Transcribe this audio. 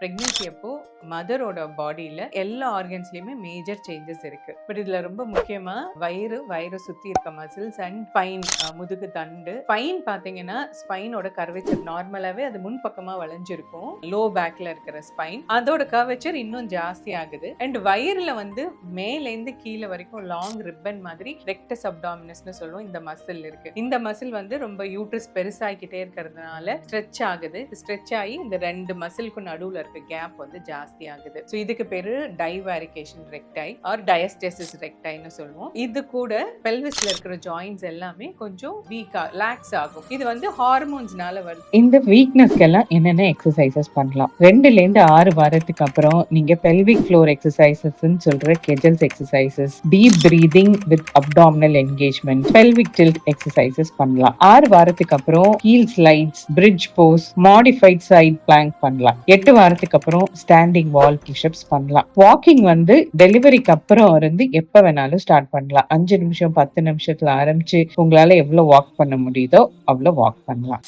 Pregnancy அப்போ மதரோட பாடியில எல்லா ஆர்கன்ஸ்லயுமே மேஜர் சேஞ்சஸ் இருக்கு. பட் இதுல ரொம்ப முக்கியமா வயிறு சுத்தி இருக்க மசில்ஸ் அண்ட் ஸ்பைன், முதுகு தண்டு. ஸ்பைன் பாத்தீங்கன்னா ஸ்பைனோட கர்வேச்சர் நார்மலாவே அது முன்பக்கமா வளைஞ்சிருக்கும். லோ பேக்ல இருக்கிற ஸ்பைன் அதோட கர்வேச்சர் இன்னும் ஜாஸ்தி ஆகுது. அண்ட் வயிறுல வந்து மேலேந்து கீழே வரைக்கும் லாங் ரிப்பன் மாதிரி ரெக்டஸ் அப்டாமினஸ்னு சொல்லுவோம். இந்த மசில் இருக்கு. இந்த மசில் வந்து ரொம்ப யூட்ரஸ் பெருசாகிக்கிட்டே இருக்கிறதுனால ஸ்ட்ரெச் ஆகுது. ஸ்ட்ரெச் ஆகி இந்த ரெண்டு மசிலுக்கும் நடுவுல கேப் வந்து ஜாஸ்தி ஆகுது. சோ இதுக்கு பேரு டைவாரிகேஷன் ரெக்டை ஆர் டயஸ்டெசிஸ் ரெக்டைன்னு சொல்லுவோம். இது கூட பெல்விஸ்ல இருக்கிற ஜாயின்ட்ஸ் எல்லாமே கொஞ்சம் வீக்கா லாக்ஸ் ஆகும். இது வந்து ஹார்மோன்ஸ்னால வருது. இந்த வீக்னஸ்க்கு எல்லாம் என்னென்ன எக்ஸசைசஸ் பண்ணலாம்? 2 ல இருந்து 6 வாரத்துக்கு அப்புறம் நீங்க பெல்விக் ஃப்ளோர் எக்ஸசைசஸ் சொல்ற Kegels exercises, deep breathing with abdominal engagement, pelvic tilt exercises பண்ணலாம். 6 வாரத்துக்கு அப்புறம் heel slides, bridge pose, modified side plank பண்ணலாம். 8 வாரத்துக்கு அப்புறம் ஸ்டாண்டிங் வால் புஷ்அப்ஸ் பண்ணலாம். வாக்கிங் வந்து டெலிவரிக்கு அப்புறம் இருந்து எப்ப வேணாலும் ஸ்டார்ட் பண்ணலாம். 5 நிமிஷம் 10 நிமிஷத்துல ஆரம்பிச்சு உங்களால எவ்வளவு வாக் பண்ண முடியுதோ அவ்வளவு வாக் பண்ணலாம்.